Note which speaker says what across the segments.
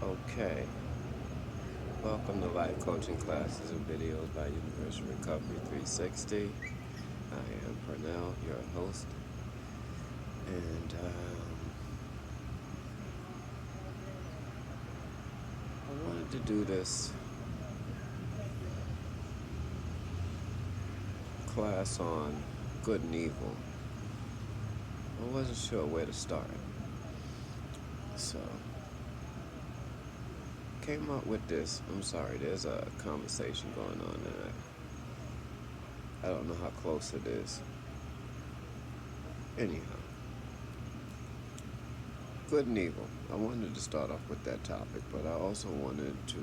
Speaker 1: Okay, welcome to Life Coaching Classes and Videos by Universal Recovery 360. I am Purnell, your host, and I wanted to do this class on good and evil. I wasn't sure where to start, so came up with this. I'm sorry, there's a conversation going on, and I don't know how close it is. Anyhow, good and evil. I wanted to start off with that topic, but I also wanted to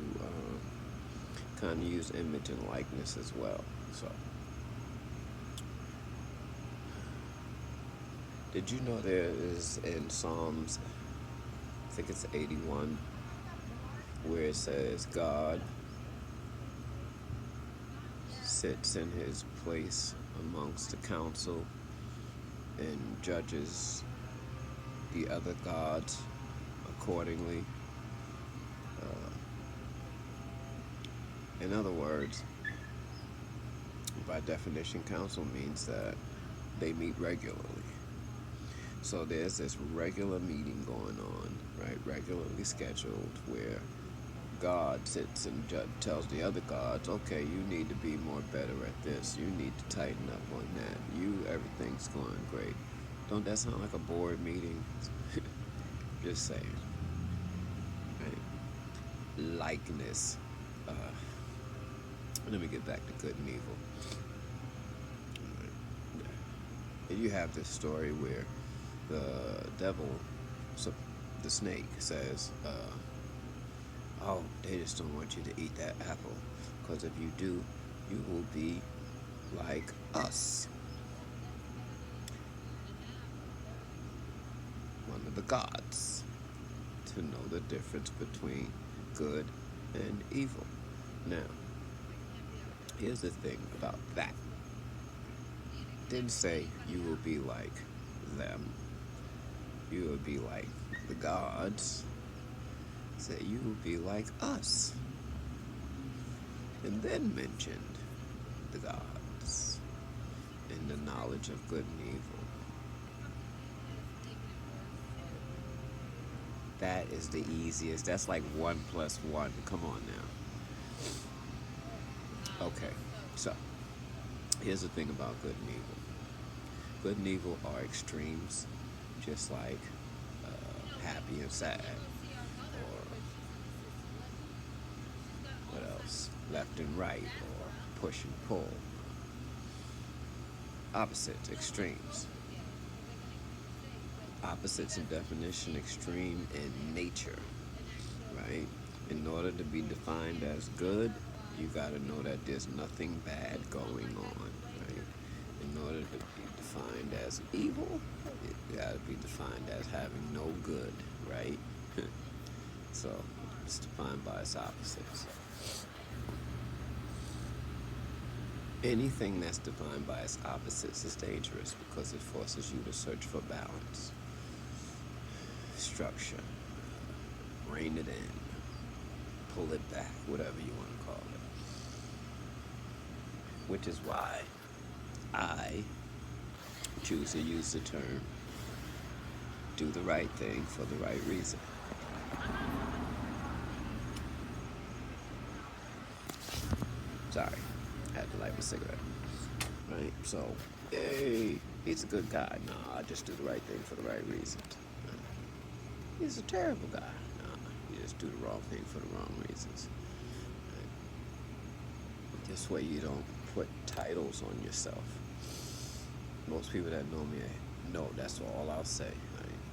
Speaker 1: kind of use image and likeness as well. So, did you know there is in Psalms, I think it's 81, where it says God sits in his place amongst the council and judges the other gods accordingly. In other words, by definition, council means that they meet regularly. So there's this regular meeting going on, right? Regularly scheduled, where God sits and tells the other gods, okay, you need to be more better at this. You need to tighten up on that. Everything's going great. Don't that sound like a board meeting? Just saying. Right? Likeness. Let me get back to good and evil. And you have this story where the devil, the snake, says, oh, they just don't want you to eat that apple, because if you do, you will be like us. One of the gods, to know the difference between good and evil. Now, here's the thing about that. It didn't say you will be like them. You will be like the gods. It said you will be like us. And then mentioned the gods and the knowledge of good and evil. That is the easiest. That's like 1 + 1. Come on now. Okay, so here's the thing about good and evil. Good and evil are extremes, just like happy and sad, or what else? Left and right, or push and pull. Opposites, extremes. Opposites in definition, extreme in nature, right? In order to be defined as good, you gotta know that there's nothing bad going on, right? In order to be defined as evil, it gotta be defined as having no good, right? So it's defined by its opposites. Anything that's defined by its opposites is dangerous because it forces you to search for balance, structure, rein it in, pull it back, whatever you want to call it. Which is why I choose to use the term do the right thing for the right reason. Sorry, I had to light my cigarette. Right? So, hey, he's a good guy. No, I just do the right thing for the right reasons. He's a terrible guy. No, you just do the wrong thing for the wrong reasons. Right? This way you don't put titles on yourself. Most people that know me know that's all I'll say.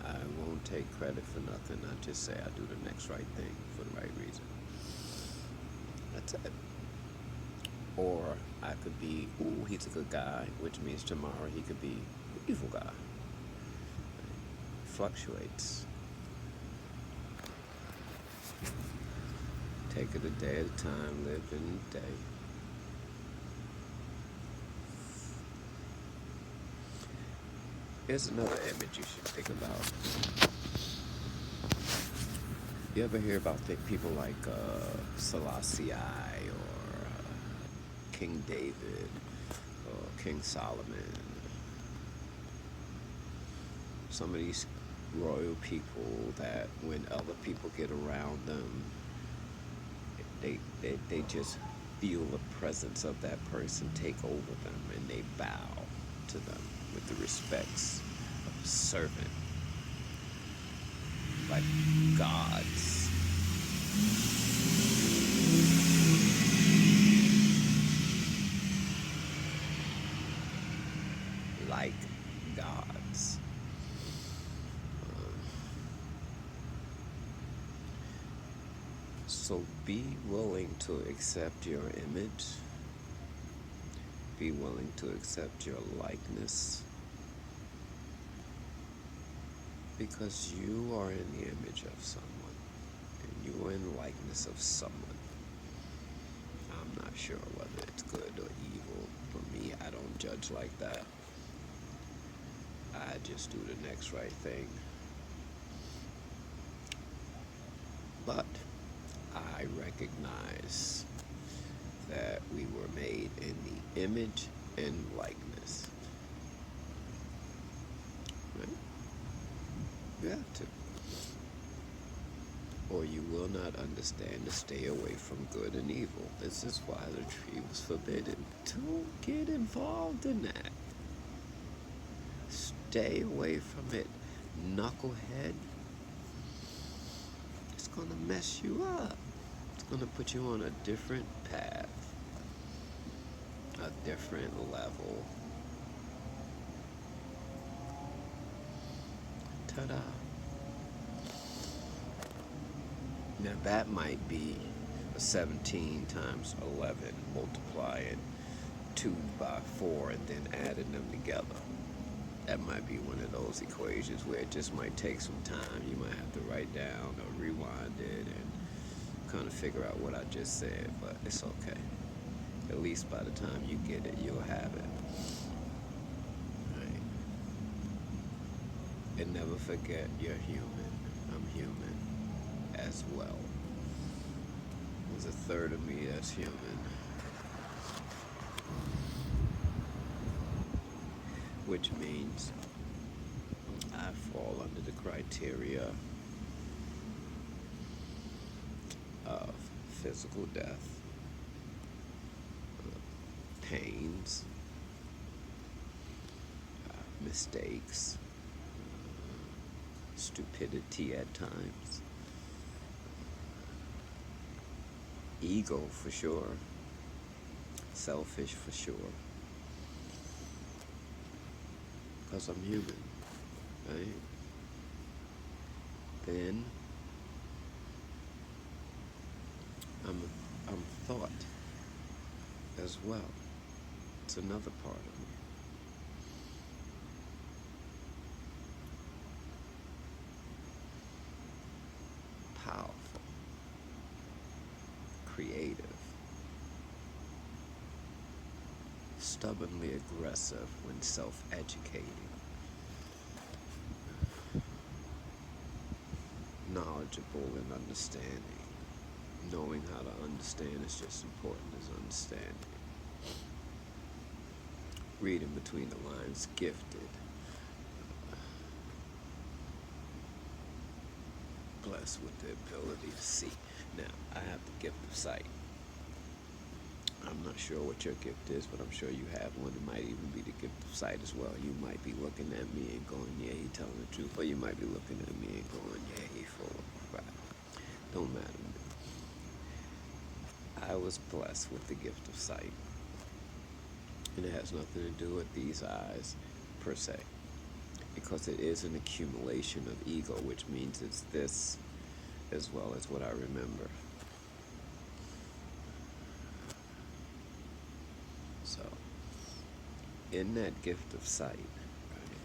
Speaker 1: I won't take credit for nothing. I just say I do the next right thing for the right reason. That's it. Or I could be, ooh, he's a good guy, which means tomorrow he could be an evil guy. It fluctuates. Take it a day at a time, live in the day. Here's another image you should think about. You ever hear about people like Selassie or King David or King Solomon? Some of these royal people that when other people get around them, they just feel the presence of that person take over them and they bow to them with the respects of a servant, like gods. Like gods. So be willing to accept your image. Be willing to accept your likeness. Because you are in the image of someone. And you are in the likeness of someone. I'm not sure whether it's good or evil. For me, I don't judge like that. I just do the next right thing. But I recognize that we were made in the image and likeness. Right? You have to. Or you will not understand to stay away from good and evil. This is why the tree was forbidden. Don't get involved in that. Stay away from it, knucklehead. It's gonna mess you up. It's gonna put you on a different path, a different level. Ta-da. Now that might be a 17 times 11, multiplying 2 by 4 and then adding them together. That might be one of those equations where it just might take some time. You might have to write down or rewind it and kind of figure out what I just said, but it's okay. At least by the time you get it, you'll have it. Right. And never forget, you're human. I'm human as well. There's a third of me that's human. Which means I fall under the criteria of physical death, pains, mistakes, stupidity at times, ego for sure, selfish for sure. Because I'm human, right? Then I'm thought as well. It's another part of me. Powerful, creative, stubbornly aggressive when self-educating, knowledgeable in understanding. Knowing how to understand is just important as understanding. Reading between the lines, gifted, blessed with the ability to see. Now, I have the gift of sight. I'm not sure what your gift is, but I'm sure you have one. It might even be the gift of sight as well. You might be looking at me and going, yeah, he's telling the truth. Or you might be looking at me and going, yeah, he's full of crap. Don't matter to me. I was blessed with the gift of sight. And it has nothing to do with these eyes, per se. Because it is an accumulation of ego, which means it's this as well as what I remember. So, in that gift of sight, right,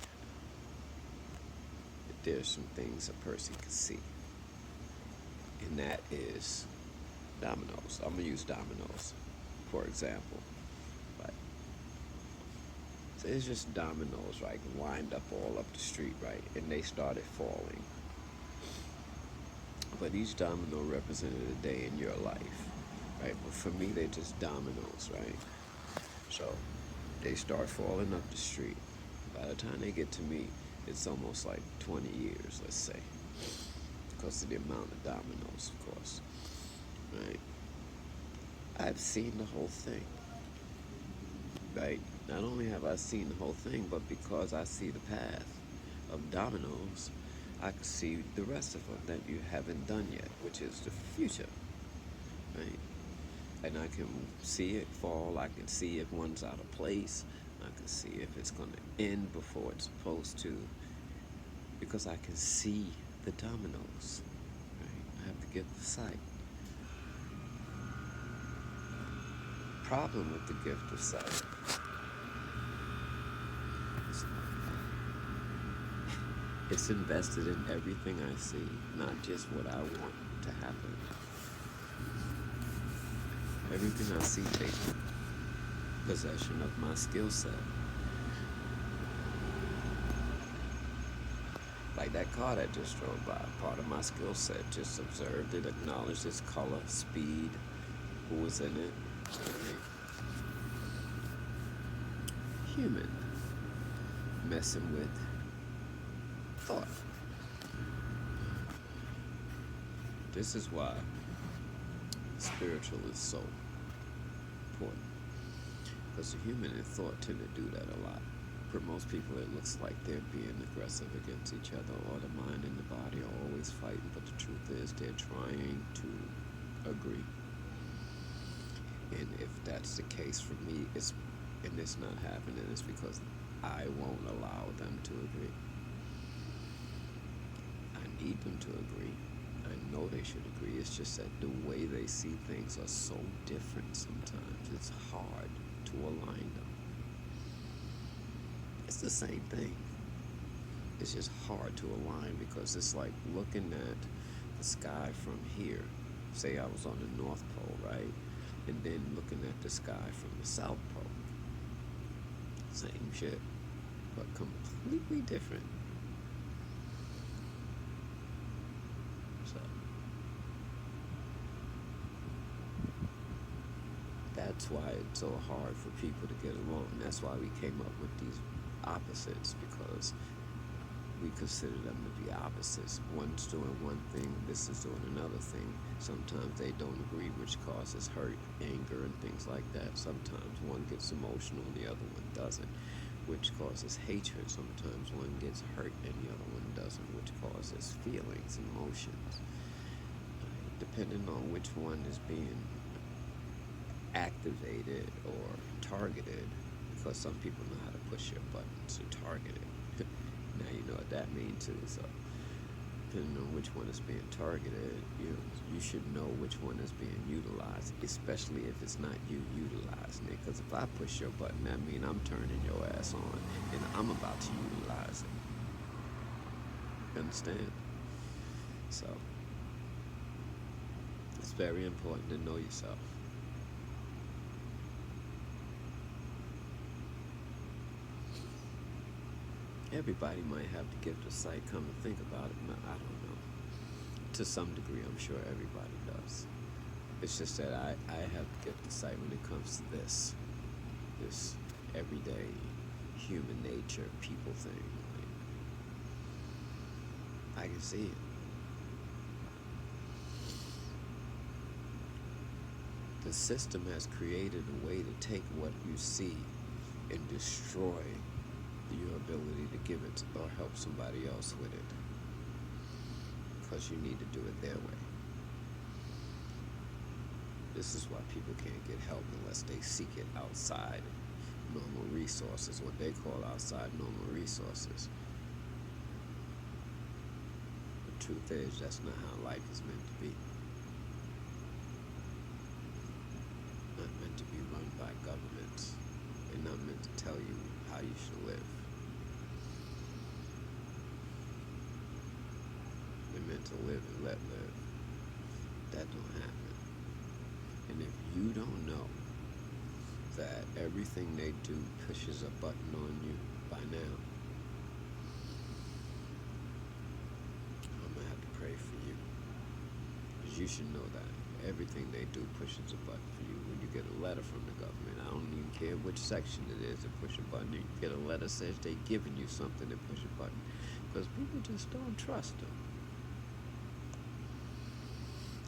Speaker 1: there's some things a person can see. And that is dominoes. I'm going to use dominoes, for example. Right? So it's just dominoes, right, lined up all up the street, right? And they started falling. But each domino represented a day in your life, right? But for me, they're just dominoes, right? So they start falling up the street. By the time they get to me, it's almost like 20 years, let's say, because of the amount of dominoes, of course, right? I've seen the whole thing, right? Not only have I seen the whole thing, but because I see the path of dominoes, I can see the rest of them that you haven't done yet, which is the future, right? And I can see it fall. I can see if one's out of place. I can see if it's going to end before it's supposed to, because I can see the dominoes, right? I have the gift of sight. Problem with the gift of sight is it's invested in everything I see, not just what I want to happen. Everything I see takes possession of my skill set. Like that car that just drove by, part of my skill set. Just observed it, acknowledged its color, speed, who was in it. Human messing with thought. This is why spiritual is so important, because the human and thought tend to do that a lot. For most people, it looks like they're being aggressive against each other, or the mind and the body are always fighting, but the truth is they're trying to agree. And if that's the case for me, it's not happening, it's because I won't allow them to agree. I need them to agree. I know they should agree. It's just that the way they see things are so different sometimes. It's hard to align them. It's the same thing. It's just hard to align, because it's like looking at the sky from here. Say I was on the North Pole, right? And then looking at the sky from the South Pole. Same shit, but completely different. So that's why it's so hard for people to get along. That's why we came up with these opposites, because we consider them to be opposites. One's doing one thing, this is doing another thing. Sometimes they don't agree, which causes hurt, anger, and things like that. Sometimes one gets emotional and the other one doesn't, which causes hatred. Sometimes one gets hurt and the other one doesn't, which causes feelings and emotions. Depending on which one is being activated or targeted, because some people know how to push your buttons to target it. Now you know what that means too. So depending on which one is being targeted, you should know which one is being utilized, especially if it's not you utilizing it. Because if I push your button, that means I'm turning your ass on, and I'm about to utilize it. You understand? So it's very important to know yourself. Everybody might have the gift of sight. Come to think about it, I don't know. To some degree, I'm sure everybody does. It's just that I have the gift of sight when it comes to this everyday human nature, people thing. Like, I can see it. The system has created a way to take what you see and destroy your ability to give it or help somebody else with it, because you need to do it their way. This is why people can't get help unless they seek it outside normal resources, what they call outside normal resources. The truth is, that's not how life is meant to be. Not meant to be run by governments. They're not meant to tell you how you should live. They're meant to live and let live. That don't happen. And if you don't know that everything they do pushes a button on you by now, I'm gonna have to pray for you. you should know that. Everything they do pushes a button for you. When you get a letter from the government, I don't even care which section it is to push a button. You get a letter says they giving you something to push a button. Because people just don't trust them.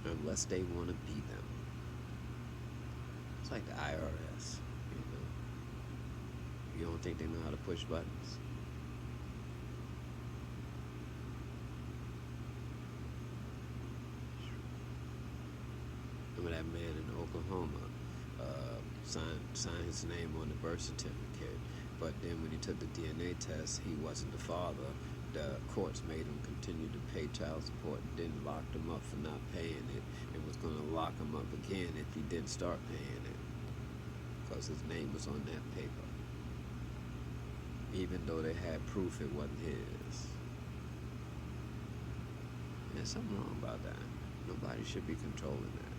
Speaker 1: Unless they want to be them. It's like the IRS, you know. You don't think they know how to push buttons? Remember that man in Oklahoma signed his name on the birth certificate, but then when he took the DNA test, he wasn't the father. The courts made him continue to pay child support, and then locked him up for not paying it, and was going to lock him up again if he didn't start paying it, because his name was on that paper, even though they had proof it wasn't his. There's something wrong about that. Nobody should be controlling that.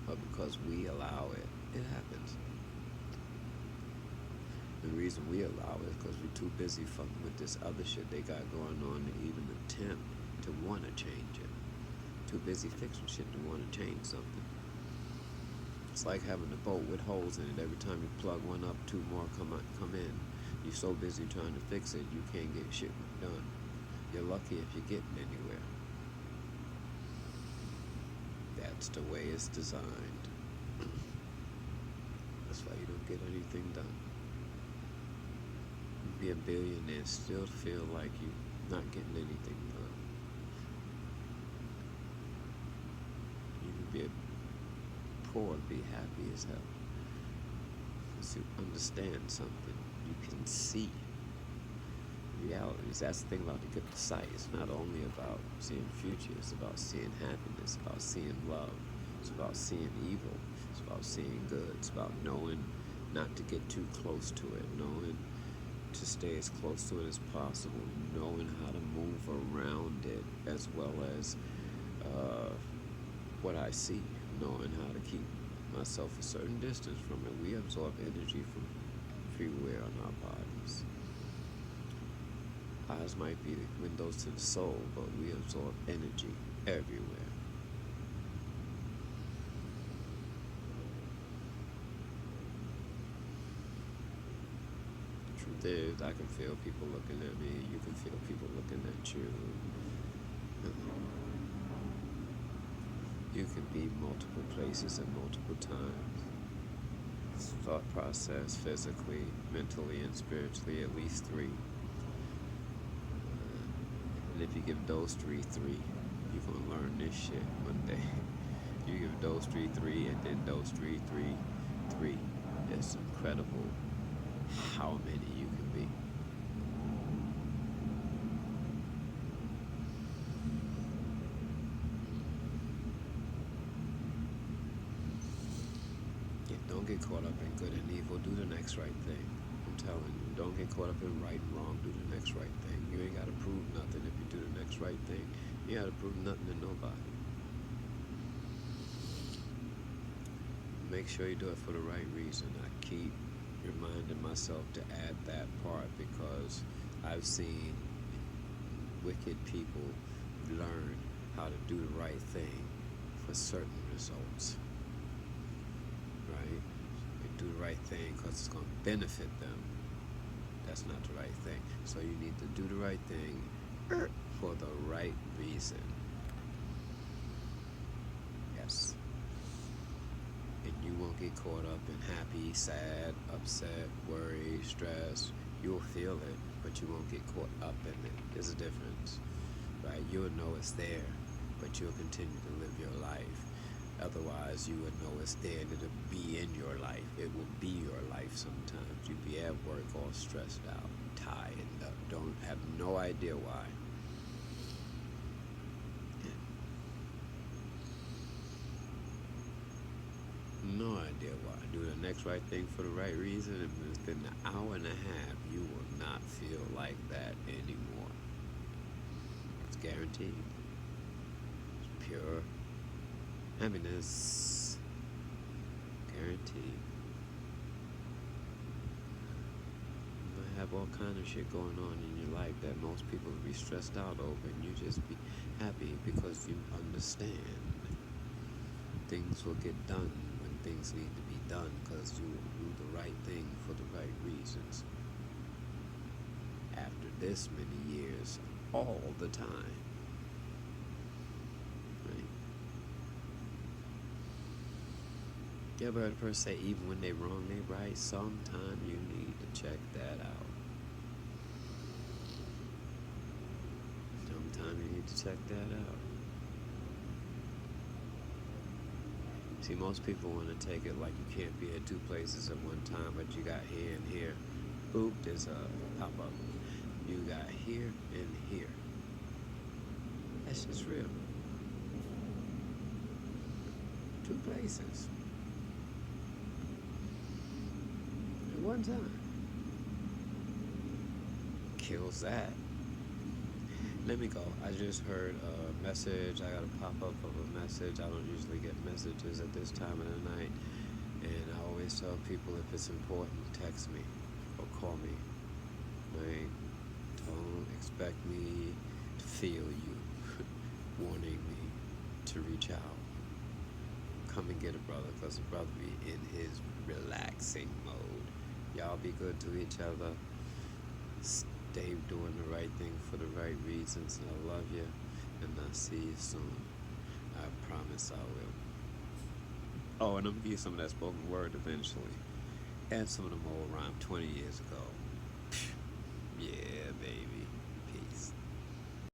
Speaker 1: But because we allow it, it happens. The reason we allow it is because we're too busy fucking with this other shit they got going on to even attempt to want to change it. Too busy fixing shit to want to change something. It's like having a boat with holes in it. Every time you plug one up, two more come in. You're so busy trying to fix it, you can't get shit done. You're lucky if you're getting anywhere. That's the way it's designed. That's why you don't get anything done. You can be a billionaire and still feel like you're not getting anything done. You can be poor and be happy as hell. Because you understand something. You can see realities. That's the thing about the gift of sight. It's not only about seeing the future, it's about seeing happiness, it's about seeing love, it's about seeing evil, it's about seeing good, it's about knowing not to get too close to it, knowing to stay as close to it as possible, knowing how to move around it, as well as what I see, knowing how to keep myself a certain distance from it. We absorb energy from everywhere on our bodies. Eyes might be the windows to the soul, but we absorb energy everywhere. The truth is, I can feel people looking at me, you can feel people looking at you. You can be multiple places at multiple times. Thought process, physically, mentally, and spiritually, at least 3. And if you give those 3, you're gonna learn this shit one day. You give those 3, and then those 3. It's incredible how many you can be. Yeah, don't get caught up in good and evil. Do the next right thing. I'm telling you, don't get caught up in right and wrong. Do the next right thing. You ain't got to prove nothing if you do the next right thing. You got to prove nothing to nobody. Make sure you do it for the right reason. I keep reminding myself to add that part because I've seen wicked people learn how to do the right thing for certain results. Right? They do the right thing because it's going to benefit them. That's not the right thing. So you need to do the right thing for the right reason. Yes. And you won't get caught up in happy, sad, upset, worry, stress. You'll feel it, but you won't get caught up in it. There's a difference, right? You'll know it's there, but you'll continue to live your life. Otherwise, you would know it's there and it'll be in your life. It will be your life sometimes. You'll be at work all stressed out, tired, don't have no idea why. No idea why. Do the next right thing for the right reason, and within an hour and a half, you will not feel like that anymore. It's guaranteed. It's pure happiness. Guaranteed. You might have all kind of shit going on in your life that most people would be stressed out over, and you just be happy because you understand. things will get done when things need to be done, because you will do the right thing for the right reasons. After this many years, all the time. Right? You ever heard a person say, even when they wrong, they right? Sometime you need to check that out. Sometime you need to check that out. See, most people want to take it like you can't be at two places at one time, but you got here and here. Oop, there's a pop-up. You got here and here. That's just real. Two places. At one time. Kills that. Let me go. I just heard a message. I got a pop-up of a message. I don't usually get messages at this time of the night. And I always tell people, if it's important, text me or call me. Right? Don't expect me to feel you wanting me to reach out. Come and get a brother, because the brother be in his relaxing mode. Y'all be good to each other. Stay doing the right thing for the right reasons. And I love you, and I'll see you soon. I promise I will. Oh, and I'm gonna give you some of that spoken word eventually, and some of them old rhyme 20 years ago. Yeah, baby.